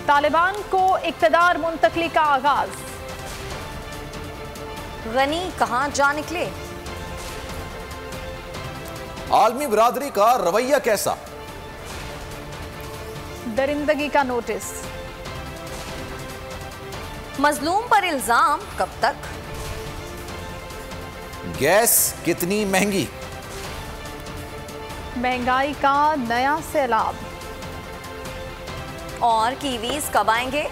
तालिबान को इक़्तिदार मुंतकली का आगाज। गनी कहां जा निकले? आलमी बिरादरी का रवैया कैसा? दरिंदगी का नोटिस। मजलूम पर इल्जाम कब तक? गैस कितनी महंगी? महंगाई का नया सैलाब। और कीवीज कब आएंगे?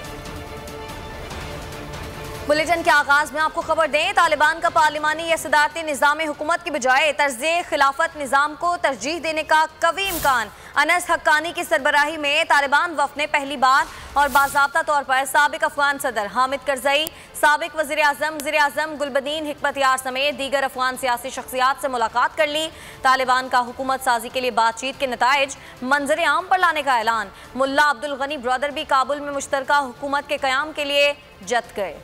बुलेटिन के आगाज में आपको खबर दें, तालिबान का पार्लिमानी या सदारती निज़ाम हुकूमत की बजाय तर्ज़े खिलाफत निज़ाम को तरजीह देने का कवी इम्कान। अनस हक्कानी की सरबराही में तालिबान वफ़द ने पहली बार और बाज़ाब्ता तौर पर साबिक अफगान सदर हामिद करज़ई, साबिक वज़ीर आज़म गुलबदीन हिकमतयार समेत दीगर अफगान सियासी शख्सियात से मुलाकात कर ली। तालिबान का हुकूमत साजी के लिए बातचीत के नताइज मंजर आम पर लाने का ऐलान। मुल्ला अब्दुल गनी ब्रदर भी काबुल में मुश्तरका हुकूमत के क़याम के लिए जत गए।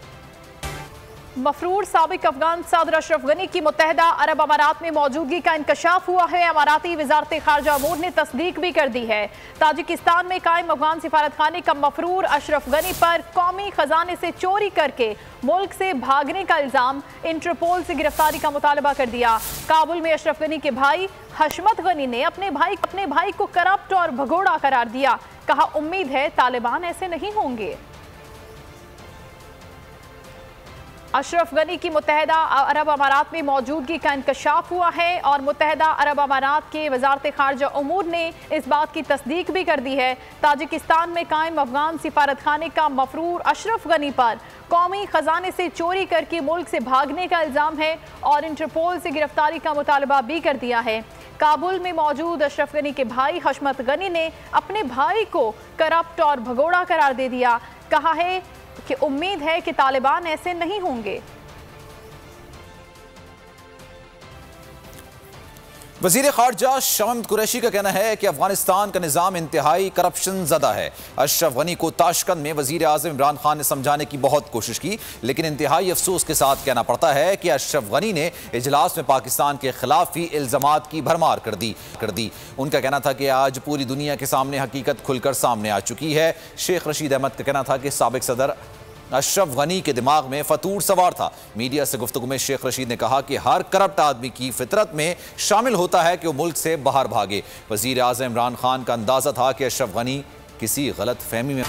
मफरूर साबिक अफगान सदर अशरफ गनी की मुत्तहदा अरब अमारात में मौजूदगी का इंकशाफ हुआ है। अमाराती वजारत खारजा अमूर ने तस्दीक भी कर दी है। ताजिकिस्तान में कायम अफगान सिफारतखाने का मफरूर अशरफ गनी पर कौमी खजाने से चोरी करके मुल्क से भागने का इल्जाम, इंटरपोल से गिरफ्तारी का मुतालबा कर दिया। काबुल में अशरफ गनी के भाई हशमत गनी ने अपने भाई को करप्ट और भगोड़ा करार दिया। कहा, उम्मीद है तालिबान ऐसे नहीं होंगे। अशरफ गनी की मुत्तहदा अरब अमारात में मौजूदगी का इंकशाफ हुआ है और मुत्तहदा अरब अमारात के वजारत खारजा उमूर ने इस बात की तस्दीक भी कर दी है। ताजिकिस्तान में कायम अफगान सिफारतखाने का मफरूर अशरफ गनी पर कौमी खजाने से चोरी करके मुल्क से भागने का इल्ज़ाम है और इंटरपोल से गिरफ्तारी का मुतालबा भी कर दिया है। काबुल में मौजूद अशरफ गनी के भाई हशमत गनी ने अपने भाई को करप्ट और भगोड़ा करार दे दिया। कहा है कि उम्मीद है कि तालिबान ऐसे नहीं होंगे। वजीर खारजा शाह कुरैशी का कहना है कि अफगानिस्तान का निज़ाम इंतहाई करप्शन ज़दा है। अशरफ गनी को ताशकंद में वजीर आज़म इमरान खान ने समझाने की बहुत कोशिश की, लेकिन इंतहाई अफसोस के साथ कहना पड़ता है कि अशरफ गनी ने इजलास में पाकिस्तान के खिलाफ ही इल्ज़ामात की भरमार कर दी। उनका कहना था कि आज पूरी दुनिया के सामने हकीकत खुलकर सामने आ चुकी है। शेख रशीद अहमद का कहना था कि साबिक सदर अशरफ गनी के दिमाग में फतूर सवार था। मीडिया से गुफ्तगू में शेख रशीद ने कहा कि हर करप्ट आदमी की फितरत में शामिल होता है कि वो मुल्क से बाहर भागे। वजीर आज़म इमरान खान का अंदाजा था कि अशरफ गनी किसी गलत फहमी में।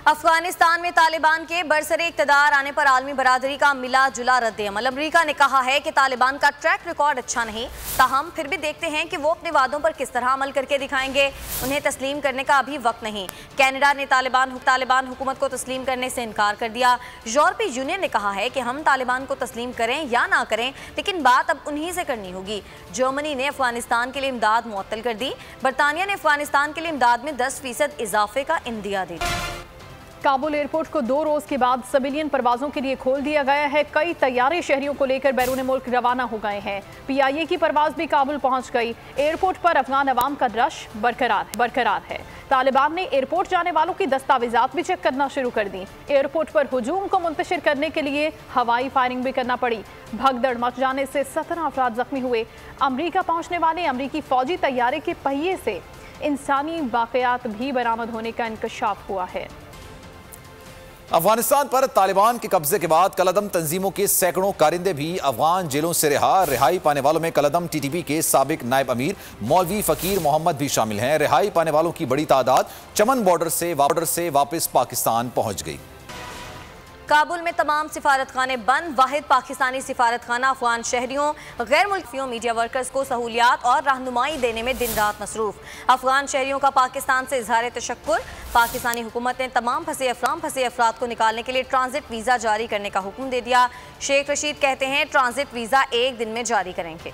अफगानिस्तान में तालिबान के बरसरे इक़्तिदार आने पर आलमी बरादरी का मिला जुला रद्द-ए-अमल। अमरीका ने कहा है कि तालिबान का ट्रैक रिकॉर्ड अच्छा नहीं, ताहम फिर भी देखते हैं कि वो अपने वादों पर किस तरह अमल करके दिखाएंगे। उन्हें तस्लीम करने का अभी वक्त नहीं। कनाडा ने तालिबान हुकूमत को तस्लीम करने से इनकार कर दिया। यूरोपीय यूनियन ने कहा है कि हम तालिबान को तस्लीम करें या ना करें, लेकिन बात अब उन्हीं से करनी होगी। जर्मनी ने अफगानिस्तान के लिए इमदाद मुअत्तल कर दी। बरतानिया ने अफगानिस्तान के लिए इमदाद में 10% इजाफे का इंदिया दे दिया। काबुल एयरपोर्ट को 2 रोज के बाद सिविलियन परवाजों के लिए खोल दिया गया है। कई तैयारे शहरियों को लेकर बैरून मुल्क रवाना हो गए हैं। PIA की परवाज भी काबुल पहुंच गई। एयरपोर्ट पर अफगान अवाम का रश बरकरार है। तालिबान ने एयरपोर्ट जाने वालों की दस्तावेजात भी चेक करना शुरू कर दी। एयरपोर्ट पर हुजूम को मुंतशिर करने के लिए हवाई फायरिंग भी करना पड़ी। भगदड़ मच जाने से 17 अफराद जख्मी हुए। अमरीका पहुंचने वाले अमरीकी फौजी तैयारे के पहिए से इंसानी बाक़ियात भी बरामद होने का इंकशाफ हुआ है। अफगानिस्तान पर तालिबान के कब्जे के बाद कलदम तंजीमों के सैकड़ों कारिंदे भी अफगान जेलों से रिहाई पाने वालों में कलदम TTP के साबिक नायब अमीर मौलवी फ़कीर मोहम्मद भी शामिल हैं। रिहाई पाने वालों की बड़ी तादाद चमन बॉर्डर से वापस पाकिस्तान पहुंच गई। काबुल में तमाम सिफारतखाने बंद। वाहिद पाकिस्तानी सिफारतखाना अफगान शहरियों, गैर मुल्कियों, मीडिया वर्कर्स को सहूलियात और रहनुमाई देने में दिन रात मसरूफ। अफगान शहरियों का पाकिस्तान से इजहार तशक्कुर। पाकिस्तानी हुकूमत ने तमाम फंसे अफराद को निकालने के लिए ट्रांजिट वीज़ा जारी करने का हुक्म दे दिया। शेख रशीद कहते हैं ट्रांजिट वीज़ा 1 दिन में जारी करेंगे।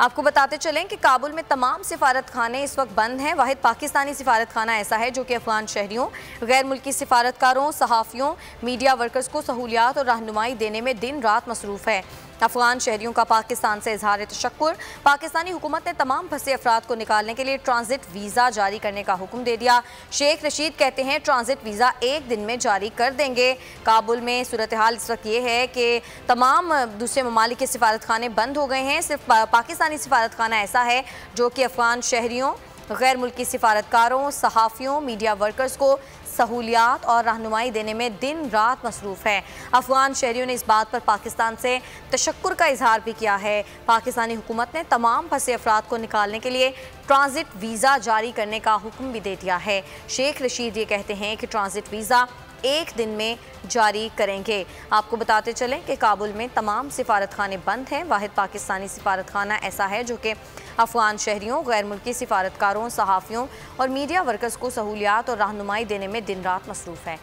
आपको बताते चलें कि काबुल में तमाम सिफारतखाने इस वक्त बंद हैं। वाहिद पाकिस्तानी सिफारतखाना ऐसा है जो कि अफगान शहरियों, गैर मुल्की सिफारतकारों, सहाफ़ियों, मीडिया वर्कर्स को सहूलियात और रहनुमाई देने में दिन रात मसरूफ़ है। अफगान शहरियों का पाकिस्तान से इजहार तशक्कुर। पाकिस्तानी हुकूमत ने तमाम फंसे अफराद को निकालने के लिए ट्रांजिट वीज़ा जारी करने का हुक्म दे दिया। शेख रशीद कहते हैं ट्रांजिट वीज़ा 1 दिन में जारी कर देंगे। काबुल में सूरत हाल इस वक्त ये है कि तमाम दूसरे ममालिक के सिफारतखाने बंद हो गए हैं। सिर्फ पाकिस्तानी सिफारतखाना ऐसा है जो कि अफगान शहरियों, गैर मुल्की सिफारतकारों, सहाफ़ियों, मीडिया वर्कर्स को सहूलियात और रहनुमाई देने में दिन रात मसरूफ़ है। अफगान शहरियों ने इस बात पर पाकिस्तान से तशक्कुर का इजहार भी किया है। पाकिस्तानी हुकूमत ने तमाम फंसे अफराद को निकालने के लिए ट्रांजिट वीज़ा जारी करने का हुक्म भी दे दिया है। शेख रशीद ये कहते हैं कि ट्रांजिट वीज़ा 1 दिन में जारी करेंगे। आपको बताते चलें कि काबुल में तमाम सिफारतखाने बंद हैं। वाहिद पाकिस्तानी सिफारतखाना ऐसा है जो कि अफगान शहरियों, गैर मुल्की सिफारतकारों, सहाफ़ियों और मीडिया वर्कर्स को सहूलियात और रहनुमाई देने में दिन रात मसरूफ़ है।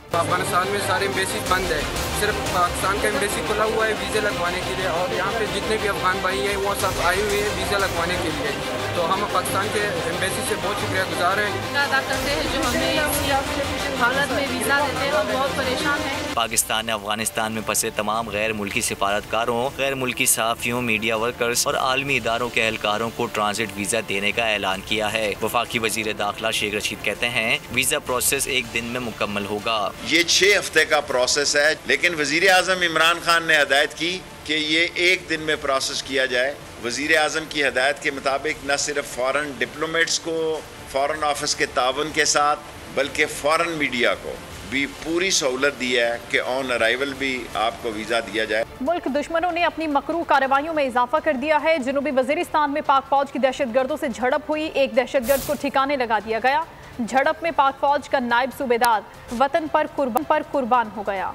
अफगानिस्तान में सारे एम्बेसी बंद है, सिर्फ पाकिस्तान का एम्बेसी खुला हुआ है वीज़े लगवाने के लिए, और यहाँ पे जितने भी अफगान भाई हैं वो सब आए हुए हैं वीज़ा लगवाने के लिए। तो हम पाकिस्तान के एम्बेसी से बहुत शुक्रिया गुजार हैं, अदा करते हैं जो हमें हालत में वीज़ा देते हैं और बहुत परेशान हैं। पाकिस्तान ने अफगानिस्तान में फंसे तमाम गैर मुल्की सिफारतकारों, गैर मुल्की सहाफ़ियों, मीडिया वर्कर्स और आलमी इदारों के एहलकारों को ट्रांजिट वीज़ा देने का ऐलान किया है। वफाकी वज़ीर दाखिला शेख रशीद कहते हैं वीज़ा प्रोसेस 1 दिन में मुकम्मल होगा। ये 6 हफ्ते का प्रोसेस है, लेकिन वज़ीर आज़म इमरान खान ने हदायत की कि ये 1 दिन में प्रोसेस किया जाए। वज़ीर आज़म की हदायत के मुताबिक न सिर्फ फ़ॉरेन डिप्लोमेट्स को फ़ॉरेन ऑफिस के तावन के साथ, बल्कि फ़ॉरेन मीडिया को भी पूरी सहूलत दी है कि ऑन अराइवल भी आपको वीज़ा दिया जाए। मुल्क दुश्मनों ने अपनी मकरू कार्रवाइयों में इजाफा कर दिया है। जनूबी वजीरिस्तान में पाक फौज की दहशतगर्दों से झड़प हुई। एक दहशतगर्द को ठिकाने लगा दिया गया। झड़प में पाक फौज का नायब सूबेदार वतन पर कुर्बान हो गया।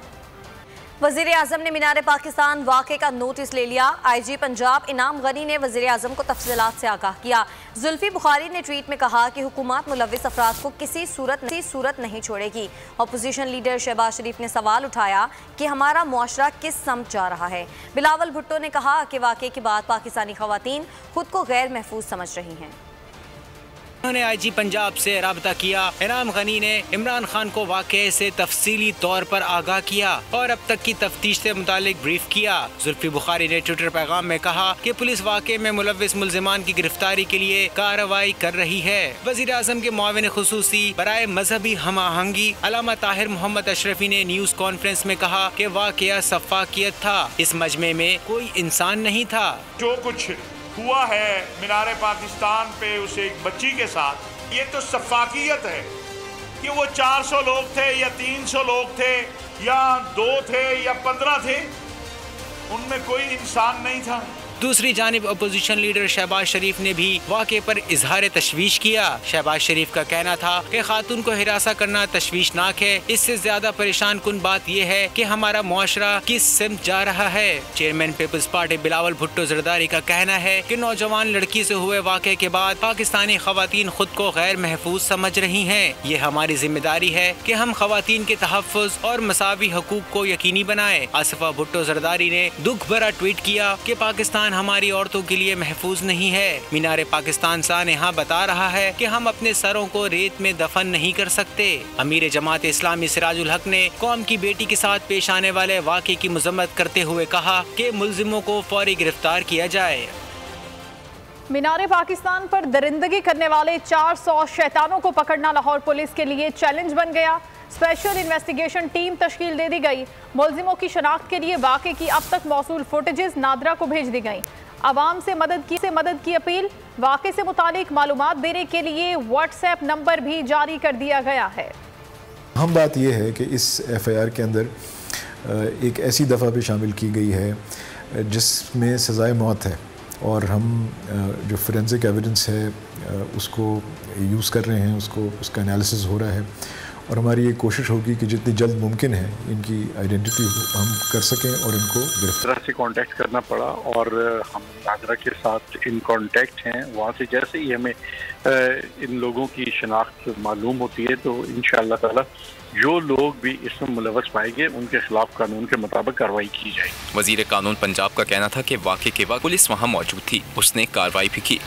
वज़ीर आज़म ने मीनार पाकिस्तान वाक़े का नोटिस ले लिया। IG पंजाब इनाम गनी ने वज़ीर आज़म को तफसीलात से आगाह किया। जुल्फी बुखारी ने ट्वीट में कहा कि हुकूमत मुलव्विस अफराद को किसी सूरत नहीं छोड़ेगी। अपोजिशन लीडर शहबाज शरीफ ने सवाल उठाया कि हमारा मुआशरा किस समत जा रहा है। बिलावल भुट्टो ने कहा कि वाक़े के बाद पाकिस्तानी ख़वातीन खुद को गैर महफूज समझ रही हैं। उन्होंने IG पंजाब से राब्ता किया। इनाम गनी ने इमरान खान को वाक़े से तफसीली तौर पर आगाह किया और अब तक की तफ्तीश से मुतालिक ब्रीफ किया। जुल्फी बुखारी ने ट्विटर पैगाम में कहा कि पुलिस वाक़े में मुलव्विस मुल्ज़िमान की गिरफ्तारी के लिए कार्रवाई कर रही है। वज़ीर आज़म के मुआविन खुसूसी बराए मजहबी हम आहंगी अल्लामा ताहिर मोहम्मद अशरफी ने न्यूज़ कॉन्फ्रेंस में कहा कि वाक़या सफ़ाकियत था, इस मजमे में कोई इंसान नहीं था। जो कुछ हुआ है मीनार पाकिस्तान पे उस एक बच्ची के साथ, ये तो सफाकियत है कि वो 400 लोग थे या 300 लोग थे या 2 थे या 15 थे, उनमें कोई इंसान नहीं था। दूसरी जानिब अपोजिशन लीडर शहबाज शरीफ ने भी वाक़े पर इजहार तशवीश किया। शहबाज शरीफ का कहना था कि खातून को हिरासा करना तशवीशनाक है। इससे ज्यादा परेशान कुन बात यह है कि हमारा मुआशरा किस सिमत जा रहा है। Chairman Peoples Party Bilawal Bhutto Zardari का कहना है कि नौजवान लड़की से हुए वाक़े के बाद पाकिस्तानी खवातीन खुद को गैर महफूज समझ रही हैं। ये हमारी जिम्मेदारी है कि हम खवातीन के तहफ़्फ़ुज़ और मसावी हकूक़ को यकीनी बनाए। आसिफा भुट्टो जरदारी ने दुख भरा ट्वीट किया कि पाकिस्तान हमारी औरतों के लिए महफूज नहीं है। मीनार पाकिस्तान सानहा बता रहा है कि हम अपने सरों को रेत में दफन नहीं कर सकते। अमीर जमात इस्लामी सिराजुल हक ने कौम की बेटी के साथ पेश आने वाले वाक़े की मज़म्मत करते हुए कहा कि मुल्ज़िमों को फौरी गिरफ्तार किया जाए। मीनार पाकिस्तान पर दरिंदगी करने वाले 400 शैतानों को पकड़ना लाहौर पुलिस के लिए चैलेंज बन गया। स्पेशल इन्वेस्टिगेशन टीम तश्कील दे दी गई। मुल्ज़िमों की शनाख्त के लिए वाक़े की अब तक मौसूल फुटेजेस नादरा को भेज दी गई। आवाम से मदद की अपील। वाक़े से मुतालिक मालूमात देने के लिए व्हाट्सएप नंबर भी जारी कर दिया गया है। अहम बात यह है कि इस FIR के अंदर एक ऐसी दफ़ा भी शामिल की गई है जिसमें सज़ाए मौत है, और हम जो फोरेंसिक एविडेंस है उसको यूज़ कर रहे हैं, उसका एनालिसिस हो रहा है, और हमारी ये कोशिश होगी कि जितनी जल्द मुमकिन है इनकी आइडेंटिटी हम कर सकें और इनको गिरफ्तार से कांटेक्ट करना पड़ा, और हम नादरा के साथ इन कांटेक्ट हैं। वहाँ से जैसे ही हमें इन लोगों की शनाख्त मालूम होती है तो इंशाअल्लाह ताला जो लोग भी इसमें मुलव्वस पाएंगे उनके खिलाफ कानून के मुताबिक कार्रवाई की जाएगी। वजीर कानून पंजाब का कहना था कि वाक़े के वक्त पुलिस वहाँ मौजूद थी, उसने कार्रवाई भी की।